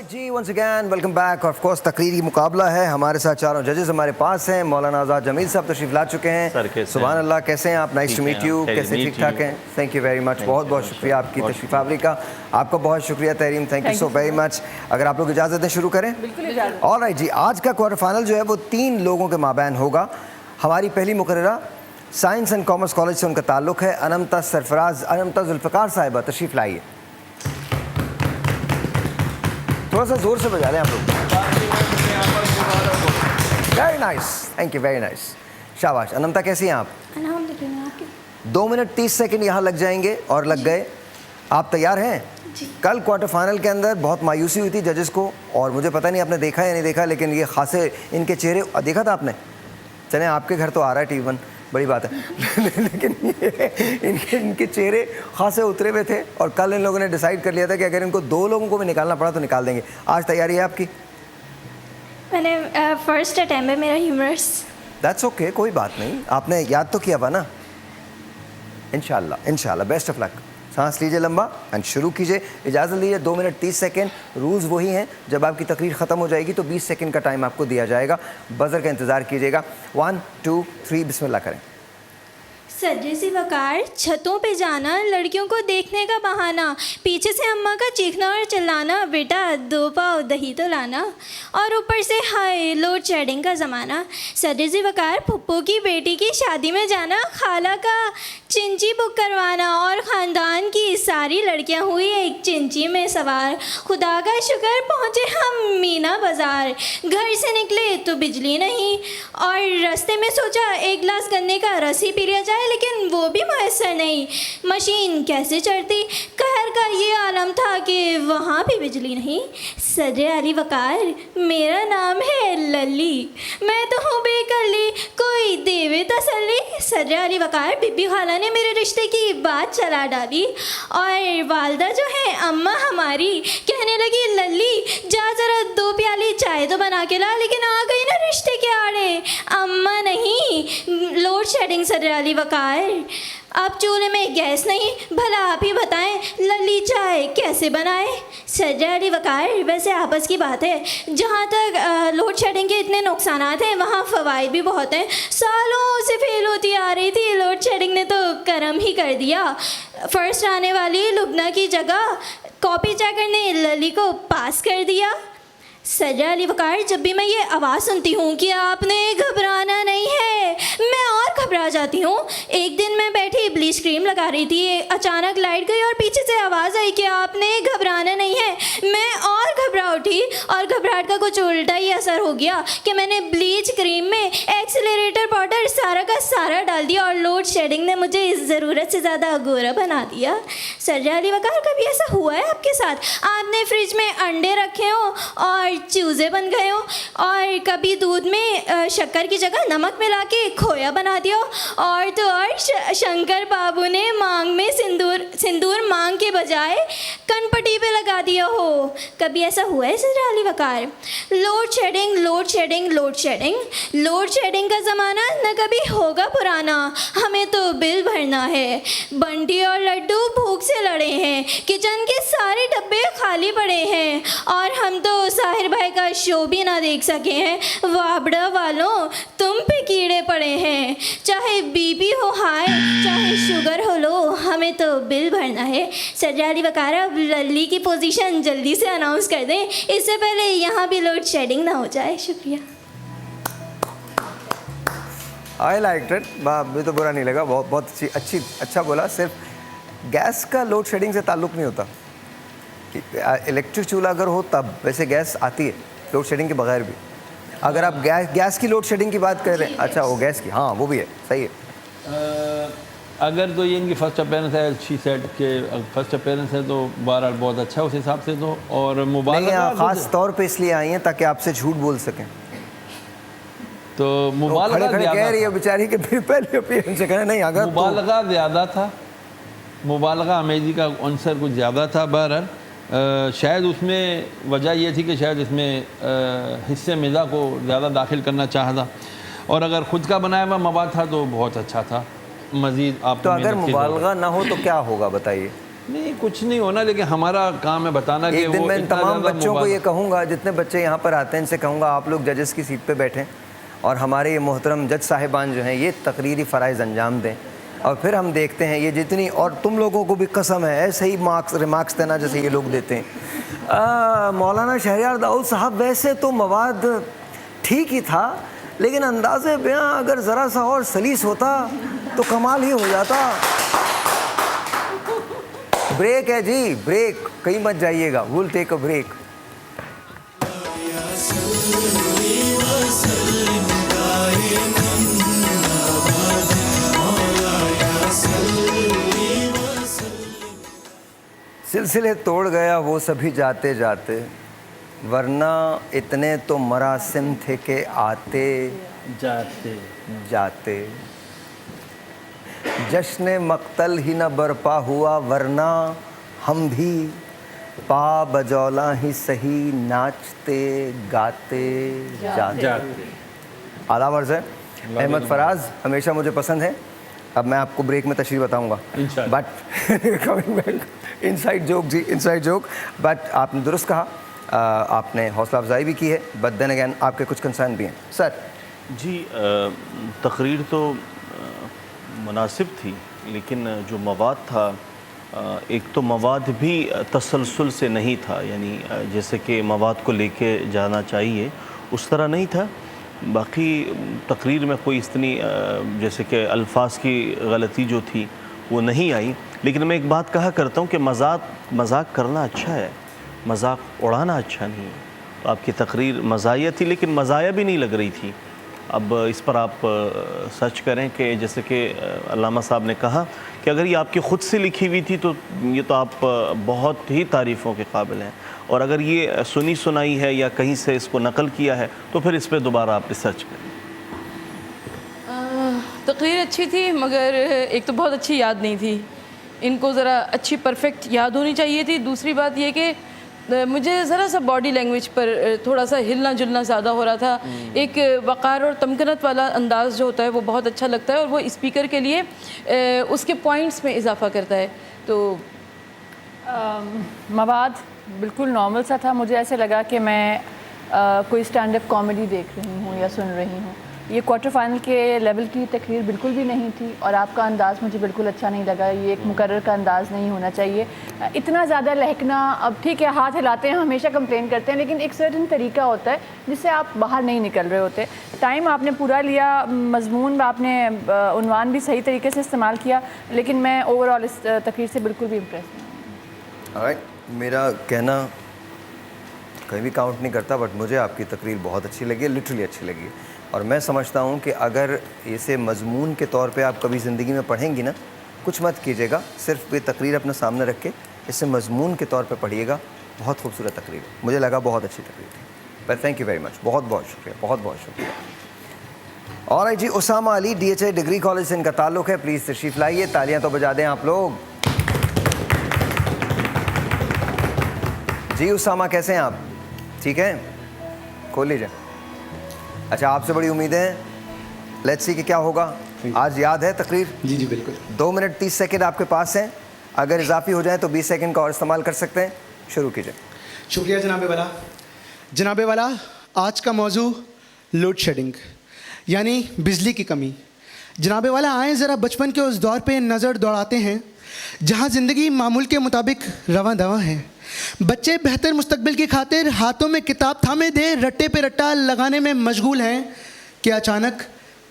Ji once again welcome back. Of course तकरीरी मुकाबला है, हमारे साथ चारों जजेस हमारे पास हैं। मौलाना आज़ाद जमील साहब तशरीफ ला चुके हैं। सुभान अल्लाह, कैसे हैं आप? Nice to meet you. कैसे? ठीक ठाक हैं? Thank you very much. बहुत बहुत शुक्रिया आपकी तशरीफ आवरी का। आपका बहुत शुक्रिया Tahreem, thank you so very much. अगर आप लोग इजाज़त दें शुरू करें। ऑलराइट जी, आज का क्वार्टर फाइनल जो है वो 3 लोगों के माबैन होगा। हमारी पहली मुकर्ररा साइंस एंड कॉमर्स कॉलेज से उनका ताल्लुक़ है, अनमता सरफराज, अनमता जुल्फ़िकार साहिबा, तशरीफ लाइए। थोड़ा सा जोर से बजा लें आप लोग। Very nice, thank you, very nice, शाबाश। अनंता कैसी हैं आप? 2 मिनट 30 सेकंड यहाँ लग जाएंगे और लग गए। आप तैयार हैं? कल क्वार्टर फाइनल के अंदर बहुत मायूसी हुई थी जजेस को, और मुझे पता नहीं आपने देखा या नहीं देखा, लेकिन ये खासे इनके चेहरे देखा था आपने? चलें, आपके घर तो आ रहा है टी1, बड़ी बात है लेकिन ये इनके चेहरे खासे उतरे हुए थे, और कल इन लोगों ने डिसाइड कर लिया था कि अगर इनको 2 लोगों को भी निकालना पड़ा तो निकाल देंगे। आज तैयारी है आपकी? मैंने फर्स्ट अटैम्प्ट है मेरा ह्यूमरस। दैट्स ओके, कोई बात नहीं, आपने याद तो किया हुआ ना। इंशाल्लाह इंशाल्लाह, बेस्ट ऑफ लक। सांस लीजिए लंबा एंड शुरू कीजिए। इजाज़त लीजिए। 2 मिनट 30 सेकेंड। रूल्स वही हैं, जब आपकी तकरीर ख़त्म हो जाएगी तो 20 सेकेंड का टाइम आपको दिया जाएगा। बज़र का इंतज़ार कीजिएगा। 1 2 3 बिस्मिल्लाह करें। सजे सी वकार, छतों पे जाना, लड़कियों को देखने का बहाना, पीछे से अम्मा का चीखना और चिल्लाना, बेटा 2 पाव दही तो लाना, और ऊपर से हाय लोड शेडिंग का ज़माना। सजे सी वकार, फुप्पो की बेटी की शादी में जाना, खाला का चिंची बुक करवाना, और ख़ानदान की सारी लड़कियां हुई एक चिंची में सवार। खुदा का शुक्र पहुँचे हम मीना बाज़ार, घर से निकले तो बिजली नहीं, और रास्ते में सोचा एक गिलास गन्ने का रस ही पी लिया जाए, लेकिन वो भी मैसर नहीं। मशीन कैसे चलती, कहर का ये आलम था कि वहाँ भी बिजली नहीं। सजे अली वकार, मेरा नाम है लली, मैं तो हूँ बेकली, कोई देवे तसल्ली। सजे अली वकार, बीबी खाला ने मेरे रिश्ते की बात चला डाली, और वालदा जो है अम्मा हमारी कहने लगी लली जा जरा 2 प्याली चाय तो बना के ला, लेकिन आ गई ना रिश्ते के आड़े, अम्मा नहीं लोड शेडिंग। सजे अली वकार, अब चूल्हे में गैस नहीं, भला आप ही बताएं लली चाय कैसे बनाए। सजे अली वकार, वैसे आपस की बात है, जहाँ तक लोड शेडिंग के इतने नुकसानात हैं वहाँ फ़वाइद भी बहुत हैं। सालों से फेल होती आ रही थी, लोड शेडिंग ने तो करम ही कर दिया। फर्स्ट आने वाली लुबना की जगह कॉपी चेकर ने लली को पास कर दिया। सजे अली वकार, जब भी मैं ये आवाज़ सुनती हूँ कि आपने घबराना नहीं है, मैं और घबरा जाती हूँ। एक दिन मैं बैठी ब्लीच क्रीम लगा रही थी, अचानक लाइट गई और पीछे से आवाज़ आई कि आपने घबराना नहीं है। मैं और घबरा उठी, और घबराहट का कुछ उल्टा ही असर हो गया कि मैंने ब्लीच क्रीम में एक्सीलरेटर पाउडर सारा का सारा डाल दिया, और लोड शेडिंग ने मुझे ज़रूरत से ज़्यादा गोरा बना दिया। सजे अली वकार, कभी ऐसा हुआ है आपके साथ? आपने फ्रिज में अंडे रखे हो और चूज़े बन गए हो, और कभी दूध में शक्कर की जगह नमक मिला के खोया बना दिया, और तो और शंकर बाबू ने मांग में सिंदूर मांग के बजाय कनपट्टी पे लगा दिया हो। कभी ऐसा हुआ है सजे Ali Waqar? Load shedding load shedding load shedding load shedding का ज़माना न कभी होगा पुराना, हमें तो बिल भरना है। बंटी और लड्डू भूख से लड़े हैं, किचन के सारे डब्बे खाली पड़े हैं, और हम तो साहिर भाई का शो भी ना देख सके हैं। वाबड़ा वालों, तुम पे कीड़े पड़े हैं, चाहे बीपी हो हाई चाहे शुगर हो लो, हमें तो बिल भरना है। सजे अली वकार, अब लल्ली की पोजीशन जल्दी से अनाउंस कर दें, इससे पहले यहाँ भी लोड शेडिंग ना हो जाए। शुक्रिया। आई लाइक इट, मुझे तो बुरा नहीं लगा, बहुत अच्छा बोला। सिर्फ गैस का लोड शेडिंग से ताल्लुक़ नहीं होता, इलेक्ट्रिक चूल्हा अगर हो तब, वैसे गैस आती है लोड शेडिंग के बगैर भी। अगर आप गैस की लोड शेडिंग की बात कर रहे हैं, अच्छा वो गैस की, हाँ वो भी है, सही है। अगर तो ये इनकी फर्स्ट अपीयरेंस है, शी सेड के फर्स्ट अपीयरेंस है, तो बहरहाल बहुत अच्छा है उस हिसाब से तो। और मुबालगा ख़ास तौर पे इसलिए आई हैं ताकि आपसे झूठ बोल सकें, तो मुबालगा खड़े कह रही है बेचारी कि फिर पहले अपीयरेंस से नहीं, अगर मुबालगा ज़्यादा था, मुबालगा अमेजी का आंसर कुछ ज़्यादा था। बहरहाल शायद उसमें वजह यह थी कि शायद इसमें हिस्से मिज़ा को ज़्यादा दाखिल करना चाहा था। और अगर खुद का बनाया हुआ मवाद था तो बहुत अच्छा था। मज़ीद आप तो अगर मुबालगा ना हो तो क्या होगा बताइए? नहीं, कुछ नहीं होना, लेकिन हमारा काम है बताना कि एक दिन वो मैं इतना तमाम ज़्यादा बच्चों को ये कहूँगा, जितने बच्चे यहाँ पर आते हैं इनसे कहूँगा आप लोग जजेस की सीट पे बैठें और हमारे ये मोहतरम जज साहिबान जो हैं ये तकरीरी फ़राइज़ अंजाम दें, और फिर हम देखते हैं ये जितनी, और तुम लोगों को भी कसम है ऐसे ही रिमार्क्स देना जैसे ये लोग देते हैं। मौलाना शहरयार दाऊद साहब वैसे तो मवाद ठीक ही था, लेकिन अंदाज़े बयां अगर ज़रा सा और सलीस होता तो कमाल ही हो जाता। ब्रेक है जी, ब्रेक, कहीं मत जाइएगा, विल टेक अ ब्रेक। सिलसिले तोड़ गया वो सभी जाते जाते, वरना इतने तो मरासिम थे के आते जाते जाते। जश्न मक्तल ही न बरपा हुआ, वरना हम भी पा बजौला ही सही नाचते गाते जाते। आला वर्ज है। अहमद फराज हमेशा मुझे पसंद है। अब मैं आपको ब्रेक में तशरीह बताऊंगा, but coming back, inside joke जी, इनसाइड जोक। बट आपने दुरुस्त कहा, आपने हौसला अफजाई भी की है, बट देन अगैन आपके कुछ कंसर्न भी हैं सर। जी, तकरीर तो मुनासिब थी, लेकिन जो मवाद था, एक तो मवाद भी तसलसल से नहीं था, यानी जैसे कि मवाद को लेके जाना चाहिए उस तरह नहीं था। बाकी तकरीर में कोई इतनी जैसे कि अल्फाज की गलती जो थी वो नहीं आई, लेकिन मैं एक बात कहा करता हूँ कि मजाक करना अच्छा है, मजाक उड़ाना अच्छा नहीं है। तो आपकी तकरीर मज़ाहिया थी, लेकिन मज़ाहिया भी नहीं लग रही थी। अब इस पर आप सर्च करें कि जैसे कि अल्लामा साहब ने कहा कि अगर ये आपकी ख़ुद से लिखी हुई थी तो ये तो आप बहुत ही तारीफ़ों के काबिल हैं, और अगर ये सुनी सुनाई है या कहीं से इसको नकल किया है तो फिर इस पर दोबारा आप रिसर्च करें। तकरीर अच्छी थी, मगर एक तो बहुत अच्छी याद नहीं थी। इनको ज़रा अच्छी परफेक्ट याद होनी चाहिए थी। दूसरी बात ये कि मुझे ज़रा सा बॉडी लैंग्वेज पर थोड़ा सा हिलना जुलना ज़्यादा हो रहा था। एक वक़ार और तमकनत वाला अंदाज़ जो होता है वो बहुत अच्छा लगता है, और वो स्पीकर के लिए उसके पॉइंट्स में इजाफ़ा करता है। तो मवाद बिल्कुल नॉर्मल सा था। मुझे ऐसे लगा कि मैं कोई स्टैंड अप कॉमेडी देख रही हूँ या सुन रही हूँ। ये क्वार्टर फाइनल के लेवल की तकरीर बिल्कुल भी नहीं थी, और आपका अंदाज़ मुझे बिल्कुल अच्छा नहीं लगा। ये एक मुकर्रर का अंदाज़ नहीं होना चाहिए। इतना ज़्यादा लहकना, अब ठीक है हाथ हिलाते हैं, हमेशा कंप्लेन करते हैं, लेकिन एक सर्टन तरीका होता है जिससे आप बाहर नहीं निकल रहे होते। टाइम आपने पूरा लिया, मजमून आपने उन्वान भी सही तरीके से इस्तेमाल किया, लेकिन मैं ओवरऑल इस तकरीर से बिल्कुल भी इम्प्रेस नहीं। मेरा कहना कहीं भी काउंट नहीं करता, बट मुझे आपकी तकरीर बहुत अच्छी लगी, लिटरली अच्छी लगी। और मैं समझता हूँ कि अगर इसे मजमून के तौर पे आप कभी ज़िंदगी में पढ़ेंगी ना, कुछ मत कीजिएगा, सिर्फ ये तकरीर अपने सामने रख के इसे मजमून के तौर पे पढ़िएगा। बहुत खूबसूरत तकरीर, मुझे लगा बहुत अच्छी तकरीर थी। पर थैंक यू वेरी मच, बहुत बहुत शुक्रिया, बहुत बहुत शुक्रिया। और जी, Usama Ali DHA degree college से इनका ताल्लुक़ है, प्लीज़ तशरीफ़ लाइए, तालियाँ तो बजा दें आप लोग। जी उसामा, कैसे हैं आप? ठीक है, खोल लीजिए। अच्छा, आपसे बड़ी उम्मीदें हैं। लेट्स सी कि क्या होगा। आज याद है तकरीर? जी जी बिल्कुल। 2 मिनट 30 सेकंड आपके पास हैं, अगर इजाफी हो जाए तो 20 सेकंड का और इस्तेमाल कर सकते हैं। शुरू कीजिए। शुक्रिया जनाबे वाला। जनाबे वाला, आज का मौजू लोड शेडिंग यानी बिजली की कमी। जनाबे वाला, आए ज़रा बचपन के उस दौर पे नज़र दौड़ाते हैं जहाँ ज़िंदगी मामूल के मुताबिक रवां दवा है। बच्चे बेहतर मुस्तकबिल की खातिर हाथों में किताब थामे दे रट्टे पे रट्टा लगाने में मशगूल हैं कि अचानक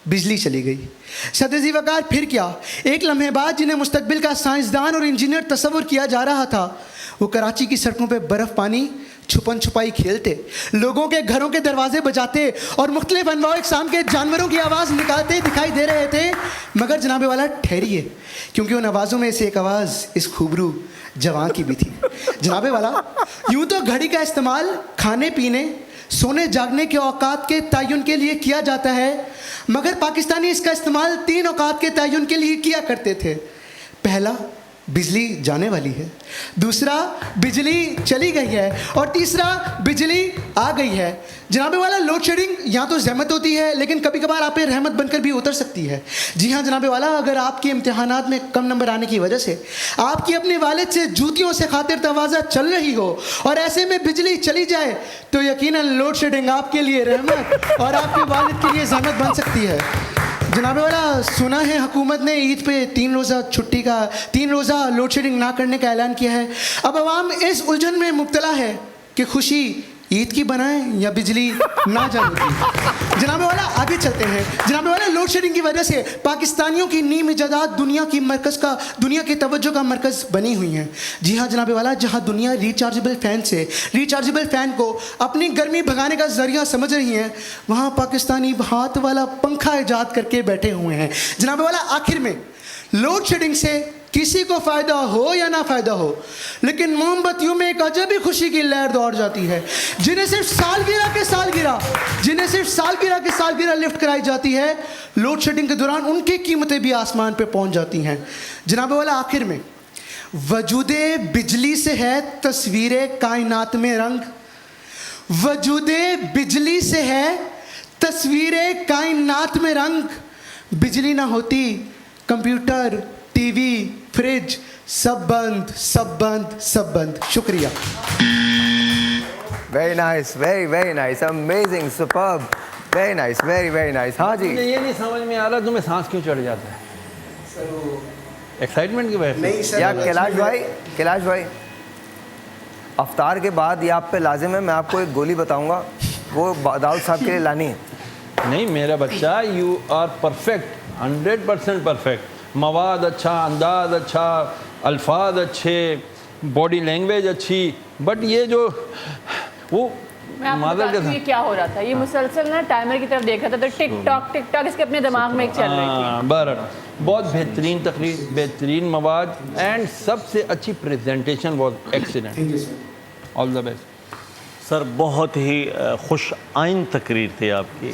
बिजली चली गई। सदजी वकार फिर क्या, एक लम्हे बाद जिन्हें मुस्तकबिल का साइंसदान और इंजीनियर तस्वुर किया जा रहा था, वो कराची की सड़कों पे बर्फ़ पानी छुपन छुपाई खेलते, लोगों के घरों के दरवाजे बजाते और मुख्तलिफ अनवाओ इक़साम के जानवरों की आवाज़ निकालते दिखाई दे रहे थे। मगर जनाबे वाला ठहरिए, क्योंकि उन आवाज़ों में से एक आवाज़ इस खूबरू जवान की भी थी। जनाबे वाला, यूँ तो घड़ी का इस्तेमाल खाने पीने, सोने जागने के औकात के तयन के लिए किया जाता है, मगर पाकिस्तानी इसका इस्तेमाल 3 औकात के तयन के लिए किया करते थे। पहला, बिजली जाने वाली है, दूसरा बिजली चली गई है, और तीसरा बिजली आ गई है। जनाबे वाला लोड शेडिंग यहाँ तो ज़हमत होती है, लेकिन कभी कभार आप पे रहमत बनकर भी उतर सकती है। जी हाँ जनाबे वाला, अगर आपके इम्तिहानात में कम नंबर आने की वजह से आपकी अपने वालिद से जूतियों से खातिर तवाज़ा चल रही हो और ऐसे में बिजली चली जाए, तो यकीनन लोड शेडिंग आपके लिए रहमत और आपके वालिद के लिए ज़हमत बन सकती है। जनाबे वाला, सुना है हुकूमत ने ईद पे 3 रोज़ा छुट्टी का 3 रोज़ा लोड शेडिंग ना करने का ऐलान किया है। अब आवाम इस उलझन में मुब्तला है कि खुशी ईद की बनाएं या बिजली ना जाने की। जनाबे वाला आगे चलते हैं। जनाबे वाला, लोड शेडिंग की वजह से पाकिस्तानियों की नीम इजादात दुनिया की तवज्जो का मरकज़ बनी हुई हैं। जी हाँ जनाबे वाला, जहाँ दुनिया रिचार्जेबल फ़ैन को अपनी गर्मी भगाने का ज़रिया समझ रही है, वहाँ पाकिस्तानी हाथ वाला पंखा ईजाद करके बैठे हुए हैं। जनाबे वाला, आखिर में लोड शेडिंग से किसी को फ़ायदा हो या ना फ़ायदा हो, लेकिन मोमबत्तियों में एक अजब ही खुशी की लहर दौड़ जाती है। जिन्हें सिर्फ सालगिरह के सालगिरह लिफ्ट कराई जाती है, लोड शेडिंग के दौरान उनकी कीमतें भी आसमान पे पहुंच जाती हैं। जनाबे वाला, आखिर में वजूदे बिजली से है तस्वीरे कायनात में रंग, वजूदे बिजली से है तस्वीरे कायनात में रंग। बिजली ना होती, कंप्यूटर, टीवी, फ्रिज सब बंद, सब बंद, सब बंद। शुक्रिया। Very nice, very nice, amazing, superb, very nice, very nice. हाँ जी, ये नहीं समझ में आ रहा तुम्हें सांस क्यों चढ़ जाता है? एक्साइटमेंट की वजह से? या कैलाश भाई, अफ्तार के बाद ये आप पे लाजिम है, मैं आपको एक गोली बताऊंगा, वो दाऊद साहब के लिए लानी है। नहीं मेरा बच्चा, यू आर परफेक्ट, 100% परफेक्ट। मवाद अच्छा, अंदाज अच्छा, अल्फाज अच्छे, बॉडी लैंग्वेज अच्छी, बट ये जो वो मैं आपको बताती हूँ ये क्या हो रहा था। ये मुसलसल ना टाइमर की तरफ देख रहा था, तो टिक टॉक इसके अपने दिमाग में एक चल रही थी। बराबर, बहुत बेहतरीन तकरीर, बेहतरीन मवाद, एंड सबसे अच्छी प्रेजेंटेशन, बहुत excellent. All the best sir. बहुत ही खुश आइन तकरीर थी आपकी,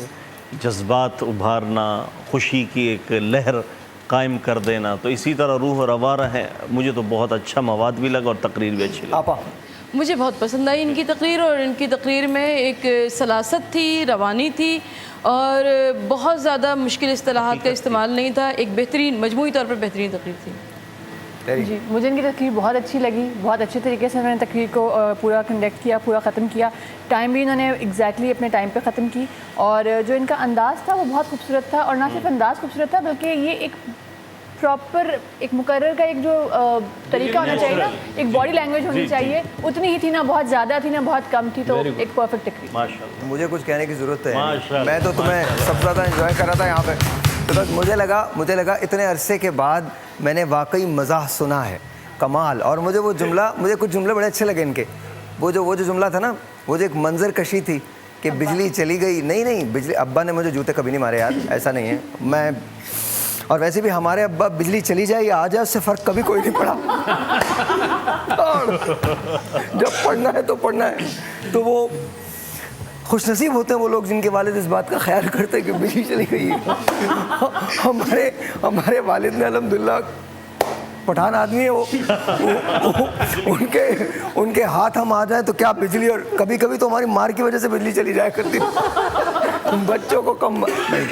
जज्बात उभारना, खुशी की एक लहर कायम कर देना, तो इसी तरह रूह रवा है। मुझे तो बहुत अच्छा मवाद भी लगा और तकरीर भी अच्छी लगी। आपा, मुझे बहुत पसंद आई इनकी तकरीर, और इनकी तकरीर में एक सलासत थी, रवानी थी, और बहुत ज़्यादा मुश्किल इस्तिलाहात का इस्तेमाल नहीं था। एक बेहतरीन, मजमूई तौर पर बेहतरीन तकरीर थी। जी, मुझे इनकी तकरीर बहुत अच्छी लगी। बहुत अच्छे तरीके से उन्होंने तकरीर को पूरा कंडक्ट किया, पूरा ख़त्म किया। टाइम भी इन्होंने एग्जैक्टली अपने टाइम पे ख़त्म की, और जो इनका अंदाज़ था वो बहुत खूबसूरत था। और ना सिर्फ अंदाज़ खूबसूरत था, बल्कि ये एक प्रॉपर, एक मुकर्रर का एक जो तरीका होना चाहिए ना, एक बॉडी लैंग्वेज होनी चाहिए, उतनी ही थी, ना बहुत ज़्यादा थी ना बहुत कम थी, तो एक परफेक्ट तकरीर। माशाल्लाह। मुझे कुछ कहने की ज़रूरत है, मैं तो तुम्हें सबसे ज़्यादा एंजॉय कर रहा था यहाँ पे, तो बस मुझे लगा इतने अरसे के बाद मैंने वाकई मज़ाह सुना है, कमाल। और मुझे कुछ जुमले बड़े अच्छे लगे इनके। वो जो जुमला था ना, वो जो एक मंजर कशी थी कि बिजली चली गई। नहीं, बिजली, अब्बा ने मुझे जूते कभी नहीं मारे यार, ऐसा नहीं है। मैं, और वैसे भी हमारे अब्बा बिजली चली जाए या आ जाए उससे फ़र्क कभी कोई नहीं पड़ा। और जब पढ़ना है तो पढ़ना है। तो वो खुशनसीब होते हैं वो लोग जिनके वालिद इस बात का ख्याल करते हैं कि बिजली चली गई है। हमारे वालिद ने अल्हम्दुलिल्लाह, पठान आदमी है वो उनके हाथ हम आ जाए तो क्या बिजली, और कभी कभी तो हमारी मार की वजह से बिजली चली जाया करती है। बच्चों को कम नहीं।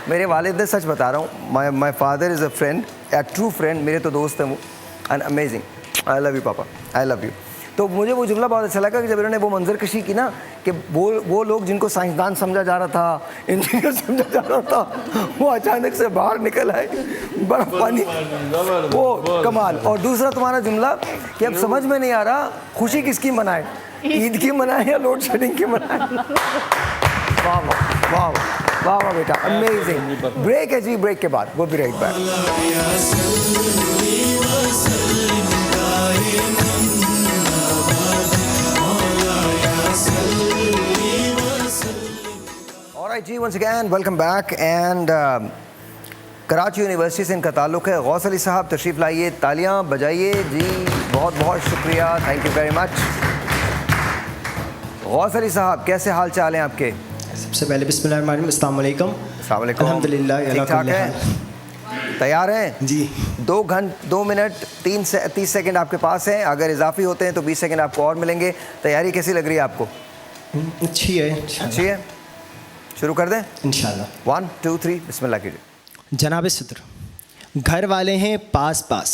मेरे वालिद ने, सच बता रहा हूँ, my father is a friend, A true friend, मेरे तो दोस्त हैं वो, and amazing. I love you पापा, आई लव यू। तो मुझे वो जुमला बहुत अच्छा लगा कि जब इन्होंने वो मंजर कशी की ना, कि वो लोग जिनको साइंसदान समझा जा रहा था, इंजीनियर समझा जा रहा था, वो अचानक से बाहर निकल आए, बर्फ पानी, वो कमाल। और दूसरा तुम्हारा जुमला कि अब समझ में नहीं आ रहा खुशी किसकी मनाए, ईद की मनाए या लोड शेडिंग की मनाए। वाह वाह वाह वाह वाह बेटा, अमेजिंग। ब्रेक है जी, ब्रेक के बाद वो भी राइट बैक। Alright जी, once again welcome back and Karachi university से इनका ताल्लुक़ है। गौस अली साहब तशरीफ़ लाइए, तालियां बजाइए जी, बहुत बहुत शुक्रिया, thank you very much. Ghaus Ali साहब, कैसे हाल चाल हैं आपके? सबसे पहले बिस्मिल्लाहिर्रहमानिर्रहीम, अस्सलाम वालेकुम। अस्सलाम वालेकुम। अल्हम्दुलिल्लाह, ठीक ठाक है? तैयार हैं जी। 2 मिनट 30 सेकंड आपके पास हैं। अगर इजाफी होते हैं तो 20 सेकंड आपको और मिलेंगे। तैयारी कैसी लग रही है आपको? अच्छी है। अच्छी है, शुरू कर दें? इंशाल्लाह। 1 2 3 बिस्मिल्लाह कीजिए। जनाब सदर, घर वाले हैं पास पास,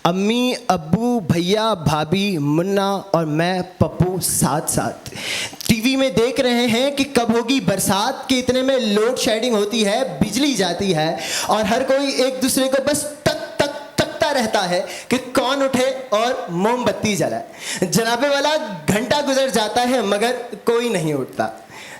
अम्मी अब्बू भैया भाभी मुन्ना और मैं पप्पू साथ साथ। टीवी में देख रहे हैं कि कब होगी बरसात, कि इतने में लोड शेडिंग होती है, बिजली जाती है और हर कोई एक दूसरे को बस तकता रहता है कि कौन उठे और मोमबत्ती जलाए। जनाबे वाला घंटा गुजर जाता है मगर कोई नहीं उठता।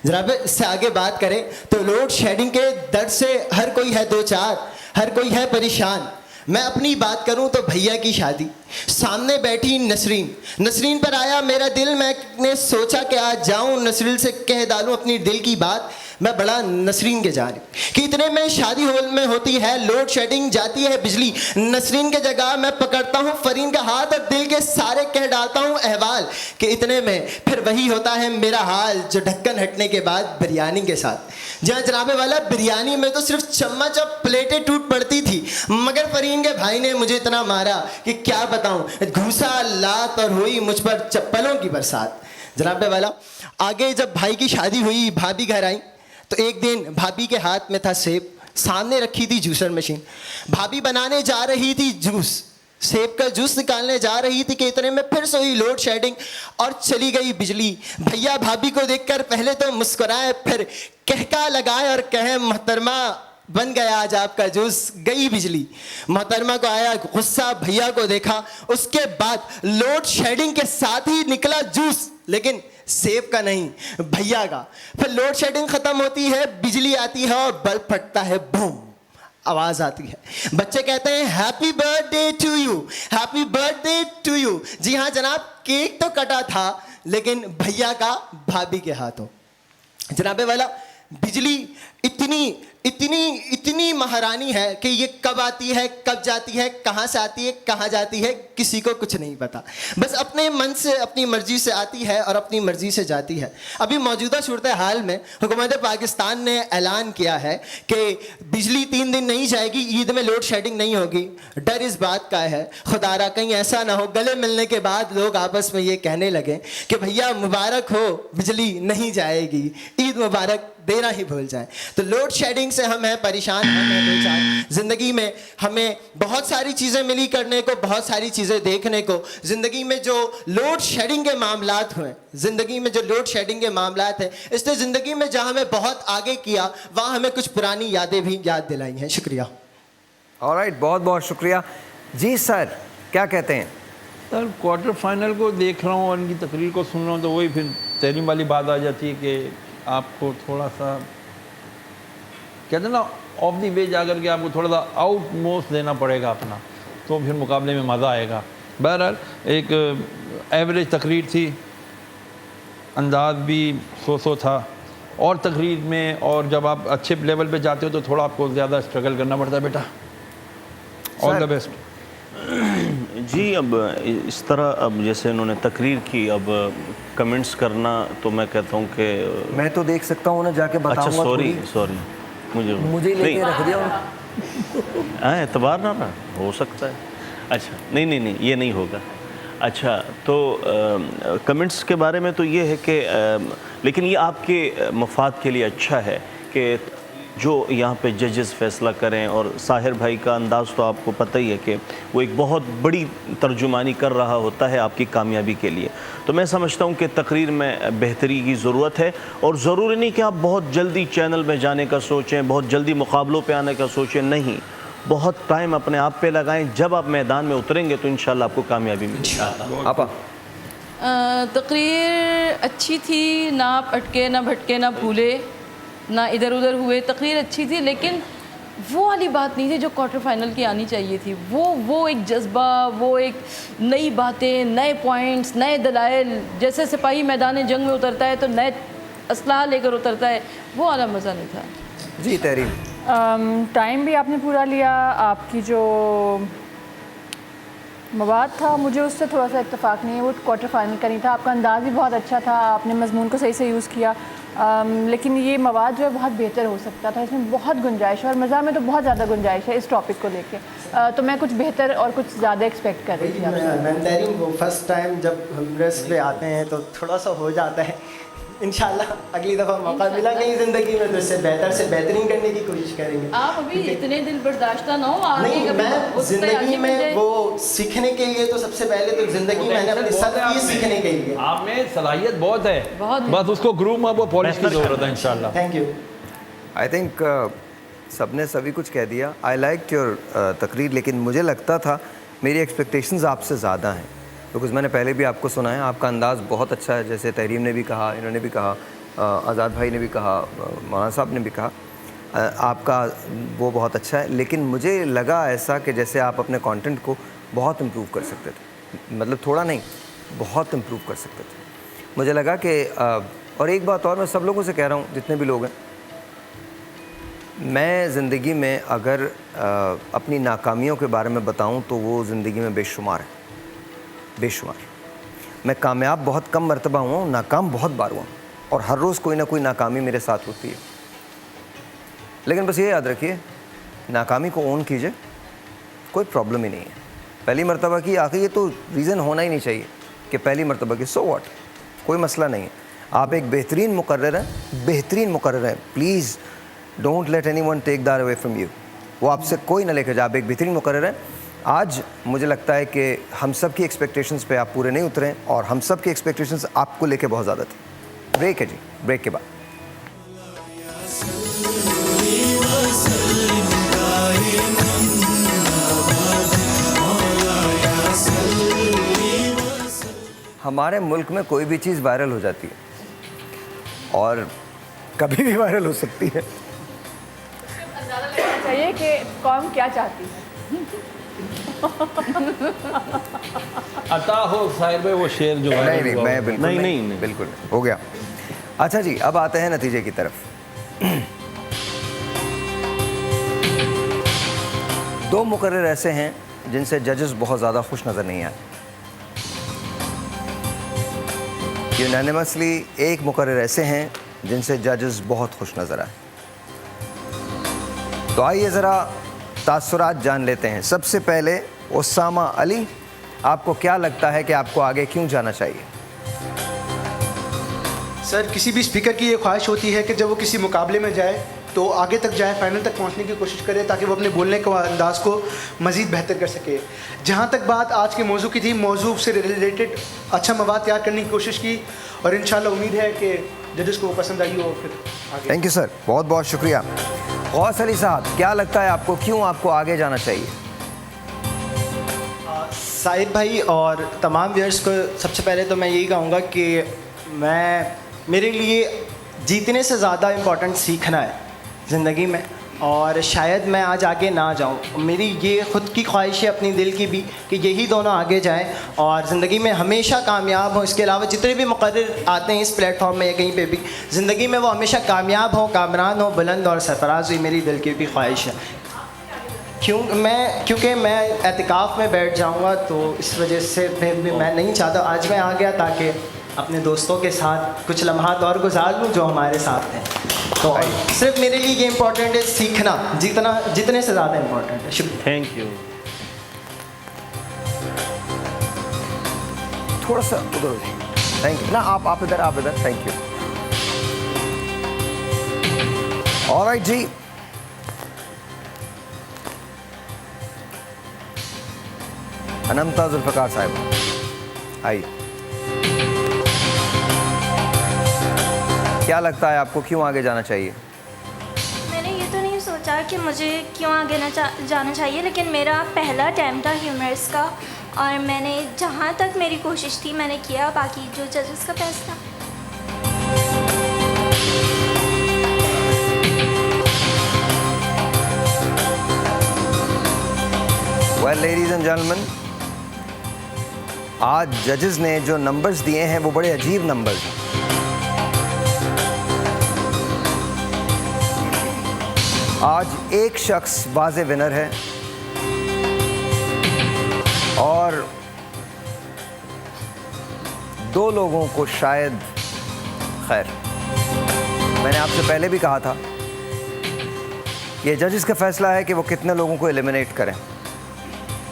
जनाब इससे आगे बात करें तो लोड शेडिंग के दर्द से हर कोई है दो चार, हर कोई है परेशान। मैं अपनी बात करूं तो भैया की शादी, सामने बैठी नसरीन पर आया मेरा दिल। मैंने सोचा कि आज जाऊं नसरीन से कह डालूं अपनी दिल की बात। मैं बड़ा नसरीन के जाने कि इतने में शादी हॉल में होती है लोड शेडिंग, जाती है बिजली। नसरीन के जगह मैं पकड़ता हूँ फरीन का हाथ और दिल के सारे कह डालता हूँ अहवाल, कि इतने में फिर वही होता है मेरा हाल जो ढक्कन हटने के बाद बिरयानी के साथ। जहाँ जनाबे वाला बिरयानी में तो सिर्फ चम्मच और प्लेटें टूट पड़ती थी, मगर फरीन के भाई ने मुझे इतना मारा कि क्या बताऊँ, घूसा लात और हुई मुझ पर चप्पलों की बरसात। जनाबे वाला आगे जब भाई की शादी हुई, भाभी घर आई तो एक दिन भाभी के हाथ में था सेब, सामने रखी थी जूसर मशीन। भाभी बनाने जा रही थी जूस, सेब का जूस निकालने जा रही थी कि इतने में फिर से हुई लोड शेडिंग और चली गई बिजली। भैया भाभी को देखकर पहले तो मुस्कुराए, फिर कहका लगाए और कहे मोहतरमा बन गया आज आपका जूस, गई बिजली। मोहतरमा को आया गुस्सा, भैया को देखा, उसके बाद लोड शेडिंग के साथ ही निकला जूस, लेकिन सेब का नहीं भैया का। फिर लोड शेडिंग खत्म होती है, बिजली आती है और बल्ब फटता है, बूम आवाज आती है। बच्चे कहते हैं happy birthday to you, happy birthday to you. जी हाँ जनाब, केक तो कटा था लेकिन भैया का भाभी के हाथों। जनाबे वाला बिजली इतनी महारानी है कि ये कब आती है, कब जाती है, कहाँ से आती है, कहाँ जाती है, किसी को कुछ नहीं पता। बस अपने मन से अपनी मर्जी से आती है और अपनी मर्जी से जाती है। अभी मौजूदा सूरत हाल में हुकूमत पाकिस्तान ने ऐलान किया है कि बिजली 3 दिन नहीं जाएगी, ईद में लोड शेडिंग नहीं होगी। डर इस बात का है खुदारा कहीं ऐसा ना हो गले मिलने के बाद लोग आपस में ये कहने लगे कि भैया मुबारक हो, बिजली नहीं जाएगी, ईद मुबारक देना ही भूल जाए। तो लोड शेडिंग से हम हैं परेशान, हम हैं दो चार। जिंदगी में हमें बहुत सारी चीज़ें मिली करने को, बहुत सारी चीज़ें देखने को। जिंदगी में जो लोड शेडिंग के मामलात हुए, जिंदगी में जो लोड शेडिंग के मामलात हैं, इसने ज़िंदगी में जहाँ हमें बहुत आगे किया, वहाँ हमें कुछ पुरानी यादें भी याद दिलाई हैं। शुक्रिया। ऑलराइट, बहुत बहुत शुक्रिया। जी सर, क्या कहते हैं? सर क्वार्टर फाइनल को देख रहा हूँ और इनकी तकरीर को सुन रहा हूँ तो वही फिर तहरीम वाली बात आ जाती है कि आपको थोड़ा सा कहते हैं ना ऑफ दी वे जा करके आपको थोड़ा सा आउट मोस्ट देना पड़ेगा अपना, तो फिर मुकाबले में मज़ा आएगा। बहरहाल एक एवरेज तकरीर थी, अंदाज भी सो था, और तकरीर में और जब आप अच्छे लेवल पे जाते हो तो थोड़ा आपको ज़्यादा स्ट्रगल करना पड़ता है बेटा। All the best. जी, अब इस तरह अब जैसे इन्होंने तकरीर की, अब कमेंट्स करना तो मैं कहता हूँ कि मैं तो देख सकता हूँ ना, जाके बताऊंगा। अच्छा सॉरी मुझे लेके रख दिया। एतबार ना हो सकता है। अच्छा नहीं ये नहीं होगा। अच्छा तो कमेंट्स के बारे में तो ये है कि लेकिन ये आपके मफाद के लिए अच्छा है कि जो यहाँ पे जजेस फैसला करें, और साहिर भाई का अंदाज़ तो आपको पता ही है कि वो एक बहुत बड़ी तर्जुमानी कर रहा होता है आपकी कामयाबी के लिए। तो मैं समझता हूँ कि तकरीर में बेहतरी की ज़रूरत है, और ज़रूरी नहीं कि आप बहुत जल्दी चैनल में जाने का सोचें, बहुत जल्दी मुकाबलों पे आने का सोचें, नहीं, बहुत टाइम अपने आप पे लगाएं। जब आप मैदान में उतरेंगे तो इंशाल्लाह आपको कामयाबी मिलेगी। आपा तकरीर अच्छी थी, ना आप अटके ना भटके ना भूले ना इधर उधर हुए। तकरीर अच्छी थी लेकिन वो वाली बात नहीं थी जो क्वार्टर फाइनल की आनी चाहिए थी। वो एक जज्बा, वो एक नई बातें, नए पॉइंट्स, नए दलाइल। जैसे सिपाही मैदान जंग में उतरता है तो नए असलाह लेकर उतरता है, वो वाला मज़ा नहीं था। जी तहरीर, टाइम भी आपने पूरा लिया, आपकी जो मवाद था मुझे उससे थोड़ा सा इत्तेफाक नहीं है, वो क्वार्टर फाइनल का नहीं था। आपका अंदाज़ भी बहुत अच्छा था, आपने मजमून को सही से यूज़ किया, लेकिन ये मवाद जो है बहुत बेहतर हो सकता था, इसमें बहुत गुंजाइश है और मज़ा में तो बहुत ज़्यादा गुंजाइश है इस टॉपिक को लेके। तो मैं कुछ बेहतर और कुछ ज़्यादा एक्सपेक्ट कर रही थी आपसे। मैं वो फर्स्ट टाइम जब हम रेस्ट पे आते हैं तो थोड़ा सा हो जाता है। इंशाल्लाह अगली दफ़ा मौका मिला कहीं ज़िंदगी में तो इससे बेहतर से बेहतरीन करने की कोशिश करेंगे। आप अभी इतने दिल बर्दाश्ता ना हो, आगे नहीं, कभी मैं उस तरह ज़िंदगी की में मुझे- वो सीखने के लिए तो सबसे पहले तो ज़िंदगी मैंने अपनी सब की सीखने के लिए। आप में सलाहियत बहुत है, बहुत है। बस उसको ग्रूम अब वो पॉलिश की ज़रूरत है इंशाल्लाह। Thank you. आई थिंक सबने सभी कुछ कह दिया। आई लाइक योर तकरीर, लेकिन मुझे लगता था मेरी एक्सपेक्टेशंस आपसे ज़्यादा हैं, बिकॉज़ मैंने पहले भी आपको सुना है, आपका अंदाज़ बहुत अच्छा है। जैसे तहरीम ने भी कहा, इन्होंने भी कहा, आज़ाद भाई ने भी कहा, मौलाना साहब ने भी कहा, आपका वो बहुत अच्छा है। लेकिन मुझे लगा ऐसा कि जैसे आप अपने कंटेंट को बहुत इम्प्रूव कर सकते थे, मतलब थोड़ा नहीं, बहुत इम्प्रूव कर सकते थे। मुझे लगा कि और एक बात और मैं सब लोगों से कह रहा हूँ, जितने भी लोग हैं, मैं ज़िंदगी में अगर अपनी नाकामियों के बारे में बताऊँ तो वो ज़िंदगी में बेशुमार है, बेशुमार। मैं कामयाब बहुत कम मरतबा हुआ हूँ, नाकाम बहुत बार हुआ हूँ, और हर रोज़ कोई ना कोई नाकामी मेरे साथ होती है। लेकिन बस ये याद रखिए, नाकामी को ओन कीजिए, कोई प्रॉब्लम ही नहीं है। पहली मरतबा की आखिर ये तो रीज़न होना ही नहीं चाहिए कि पहली मरतबा की, सो व्हाट, कोई मसला नहीं है। आप एक बेहतरीन मुकर्रर हैं, बेहतरीन मुकर्रर हैं। Please don't let anyone take that away from you. वो आपसे कोई ना लेकर जाए, आप एक बेहतरीन मुकर्रर हैं। आज मुझे लगता है कि हम सब की एक्सपेक्टेशंस पे आप पूरे नहीं उतरे, और हम सब की एक्सपेक्टेशंस आपको लेके बहुत ज़्यादा थी। ब्रेक है जी, ब्रेक के बाद। हमारे मुल्क में कोई भी चीज़ वायरल हो जाती है और कभी भी वायरल हो सकती है। चाहिए कि कौम क्या चाहती है। अता हो साहिर भाई वो शेर जो है नहीं, मैं बिल्कुल नहीं, बिल्कुल नहीं। हो गया। अच्छा जी, अब आते हैं नतीजे की तरफ। 2 मुकर्रर ऐसे हैं जिनसे जजेस बहुत ज़्यादा खुश नज़र नहीं आए। यूनानिमसली 1 मुकर्रर ऐसे हैं जिनसे जजेस बहुत खुश नज़र आए। तो आइए ज़रा तासुरात जान लेते हैं। सबसे पहले उसामा अली, आपको क्या लगता है कि आपको आगे क्यों जाना चाहिए? सर, किसी भी स्पीकर की ये ख्वाहिश होती है कि जब वो किसी मुकाबले में जाए तो आगे तक जाए, फाइनल तक पहुंचने की कोशिश करे, ताकि वो अपने बोलने के अंदाज को मज़ीद बेहतर कर सके। जहां तक बात आज के मौजू की थी, मौजू से रिलेटेड अच्छा मवाद तैयार करने की कोशिश की, और इंशाल्लाह उम्मीद है कि जजेस को वो पसंद आई हो। फिर आगे थैंक यू सर, बहुत बहुत शुक्रिया। गौस अली साहब, क्या लगता है आपको, क्यों आपको आगे जाना चाहिए? साहिर भाई और तमाम व्यूअर्स को सबसे पहले तो मैं यही कहूँगा कि मेरे लिए जीतने से ज़्यादा इम्पोर्टेंट सीखना है ज़िंदगी में, और शायद मैं आज आगे ना जाऊँ। मेरी ये ख़ुद की ख्वाहिश है, अपनी दिल की भी, कि यही दोनों आगे जाएं और ज़िंदगी में हमेशा कामयाब हों। इसके अलावा जितने भी मुकर्रर आते हैं इस प्लेटफॉर्म में या कहीं पे भी, ज़िंदगी में वो हमेशा कामयाब हों, कामरान हों, बुलंद और सरफराज हुई मेरी दिल की भी ख्वाहिश है। क्योंकि मैं एतिकाफ़ में बैठ जाऊँगा, तो इस वजह से फिर भी मैं नहीं चाहता। आज मैं आ गया ताकि अपने दोस्तों के साथ कुछ लम्हात और गुजार लूँ जो हमारे साथ हैं। तो सिर्फ मेरे लिए ये इम्पोर्टेंट है, सीखना जितने से ज़्यादा इम्पोर्टेंट है। शुक्रिया। Thank you. थोड़ा सा उधर, थैंक यू ना, आप इधर, थैंक यू। ऑलराइट जी, अनंता जुल्फ़िकार साहिब, आइए। क्या लगता है आपको, क्यों आगे जाना चाहिए? मैंने ये तो नहीं सोचा कि मुझे क्यों आगे जाना चाहिए, लेकिन मेरा पहला अटैम्प्ट था ह्यूमर्स का, और मैंने जहाँ तक मेरी कोशिश थी मैंने किया, बाकी जो जजेस का फैसला। वेल लेडीज एंड जेंटलमैन, आज जजेस ने जो नंबर्स दिए हैं वो बड़े अजीब नंबर्स हैं। आज एक शख्स वाज़े विनर है और 2 लोगों को शायद, खैर मैंने आपसे पहले भी कहा था ये जजेस का फैसला है कि वो कितने लोगों को एलिमिनेट करें,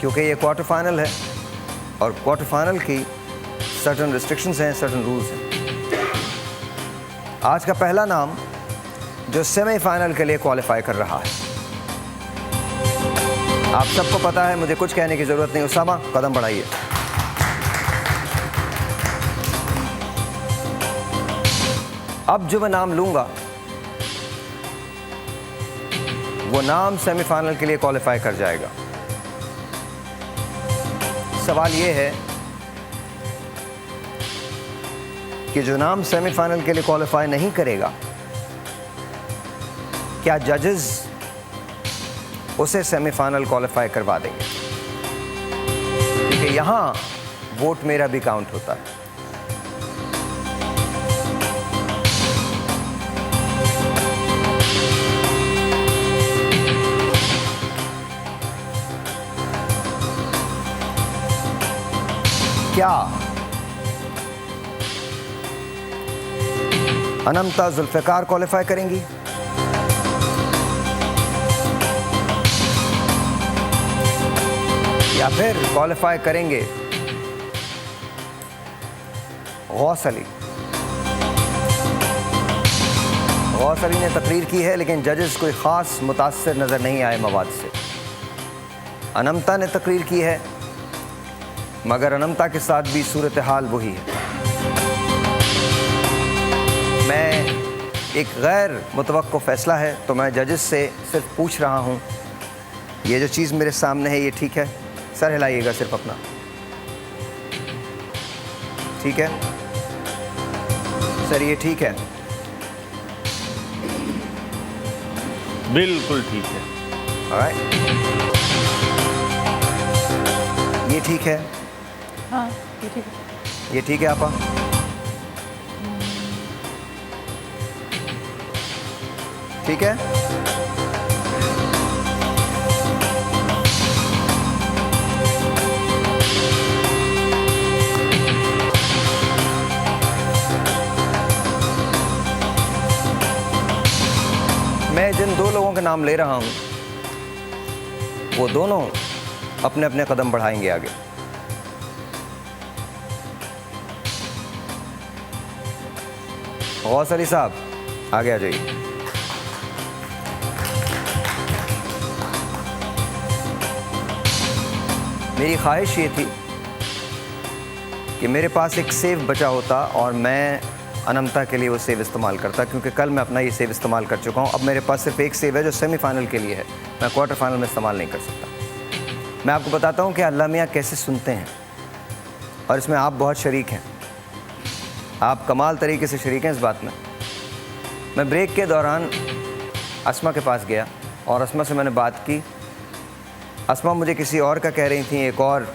क्योंकि ये क्वार्टर फाइनल है और क्वार्टर फाइनल की सर्टन रिस्ट्रिक्शंस हैं, सर्टन रूल्स हैं। आज का पहला नाम जो सेमीफाइनल के लिए क्वालिफाई कर रहा है, आप सबको पता है, मुझे कुछ कहने की ज़रूरत नहीं। उसामा, कदम बढ़ाइए। अब जो मैं नाम लूँगा वो नाम सेमीफाइनल के लिए क्वालिफाई कर जाएगा। सवाल ये है कि जो नाम सेमीफाइनल के लिए क्वालिफाई नहीं करेगा, क्या जजेस उसे सेमीफाइनल क्वालिफाई करवा देंगे? क्योंकि यहां वोट मेरा भी काउंट होता है। क्या अनंता जुल्फ़िकार क्वालिफाई करेंगी? या फिर क्वालिफाई करेंगे गौस अली? गौस अली ने तकरीर की है, लेकिन जजेस कोई ख़ास मुतासर नज़र नहीं आए मवाद से। अनंता ने तकरीर की है, मगर अनंता के साथ भी सूरत हाल वही है। मैं एक गैर मुतवक्को फ़ैसला है, तो मैं जजेस से सिर्फ पूछ रहा हूँ, ये जो चीज़ मेरे सामने है ये ठीक है? सर हिलाइएगा सिर्फ अपना। ठीक है सर, ये ठीक है? बिल्कुल ठीक है। ऑलराइट, ये ठीक है? हाँ, ये ठीक है। ये ठीक है आपा? ठीक है। मैं जिन दो लोगों के नाम ले रहा हूं वो दोनों अपने अपने कदम बढ़ाएंगे आगे। गौस अली साहब, आगे आ जाइए। मेरी ख्वाहिश ये थी कि मेरे पास एक सेव बचा होता और मैं अनंता के लिए वो सेव इस्तेमाल करता, क्योंकि कल मैं अपना ये सेव इस्तेमाल कर चुका हूँ। अब मेरे पास सिर्फ एक सेव है जो सेमीफाइनल के लिए है, मैं क्वार्टर फाइनल में इस्तेमाल नहीं कर सकता। मैं आपको बताता हूँ कि अल्लाह मियाँ कैसे सुनते हैं, और इसमें आप बहुत शरीक हैं, आप कमाल तरीके से शरीक हैं इस बात में। मैं ब्रेक के दौरान अस्मा के पास गया और अस्मा से मैंने बात की। अस्मा मुझे किसी और का कह रही थी, एक और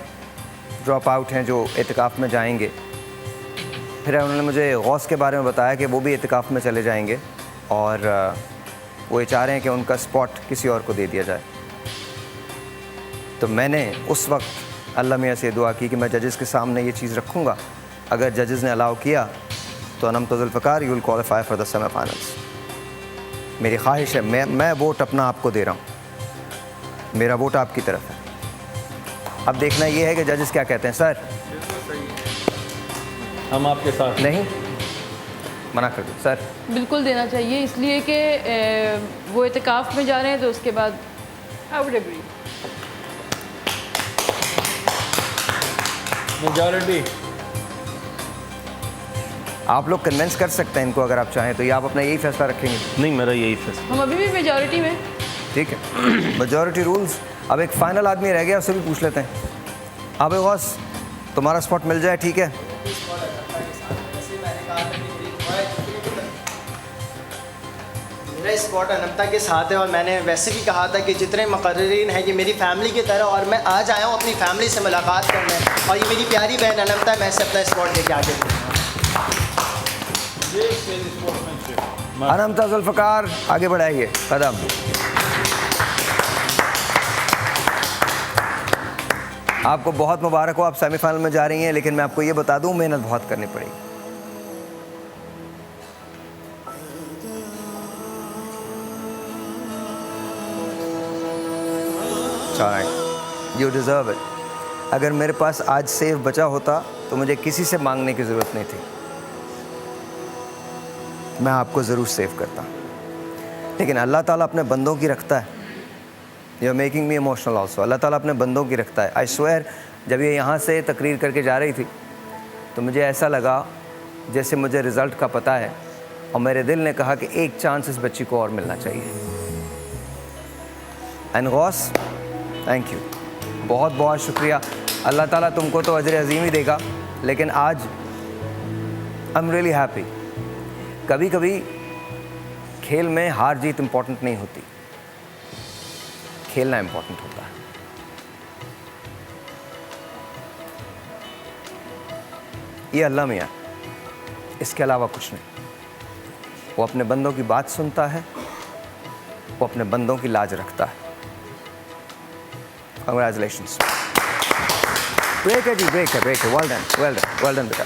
ड्रॉप आउट हैं जो एतिकाफ़ में जाएंगे। फिर उन्होंने मुझे गौस के बारे में बताया कि वो भी एतिकाफ़ में चले जाएंगे और वो ये चाह रहे हैं कि उनका स्पॉट किसी और को दे दिया जाए। तो मैंने उस वक्त अल्लाह मियाँ से दुआ की कि मैं जजेस के सामने ये चीज़ रखूँगा, अगर जजेस ने अलाउ किया तो Ananta Zulfiqar you will qualify for the semifinals. मेरी ख्वाहिश है, मैं वोट अपना आपको दे रहा हूँ, मेरा वोट आपकी तरफ है। अब देखना ये है कि जजेस क्या कहते हैं। सर हम आपके साथ नहीं, मना कर दो सर। बिल्कुल देना चाहिए, इसलिए कि वो एतिकाफ़ में जा रहे हैं, तो उसके बाद आई वुड एग्री। मेजॉरिटी आप लोग कन्विंस कर सकते हैं इनको अगर आप चाहें तो, या आप अपना यही फैसला रखेंगे? नहीं, मेरा यही फैसला। हम अभी भी मेजॉरिटी में। ठीक है, मेजॉरिटी रूल्स। अब एक फाइनल आदमी रह गया, उससे भी पूछ लेते हैं। अबे गौस, तुम्हारा स्पॉट मिल जाए, ठीक है? मेरा स्पॉट अनंता के साथ है, और मैंने वैसे भी कहा था कि जितने मुकर्रीन हैं ये मेरी फैमिली की तरह, और मैं आज आया हूँ अपनी फैमिली से मुलाकात करने, और ये मेरी प्यारी बहन अनंता, मैं से अपना स्पॉट लेके आगे अनंता जुल्फ़िकार, आगे बढ़ाइए कदम। आपको बहुत मुबारक हो, आप सेमीफाइनल में जा रही हैं, लेकिन मैं आपको ये बता दूं मेहनत बहुत करनी पड़ेगी। Right, you deserve it. अगर मेरे पास आज सेव बचा होता तो मुझे किसी से मांगने की ज़रूरत नहीं थी, मैं आपको ज़रूर सेव करता। लेकिन अल्लाह ताला अपने बंदों की रखता है। You are making me emotional also. Allah ताला अपने बंदों की रखता है। आई स्वेयर, जब ये यहाँ से तकरीर करके जा रही थी तो मुझे ऐसा लगा जैसे मुझे रिज़ल्ट का पता है और मेरे दिल ने कहा कि एक चांस इस बच्ची को और मिलना चाहिए। एंड गौस, थैंक यू, बहुत बहुत शुक्रिया। अल्लाह ताला तुमको तो अजर अज़ीम ही देगा, लेकिन आज आई एम रियली हैप्पी। कभी कभी खेल में हार जीत इम्पोर्टेंट नहीं होती, खेलना इम्पोर्टेंट होता है। ये अल्लाह मियाँ, इसके अलावा कुछ नहीं। वो अपने बंदों की बात सुनता है, वो अपने बंदों की लाज रखता है। कंग्रेचुलेशंस। ब्रेक है जी, ब्रेक है, ब्रेक है। Well done, well done, well done बेटा।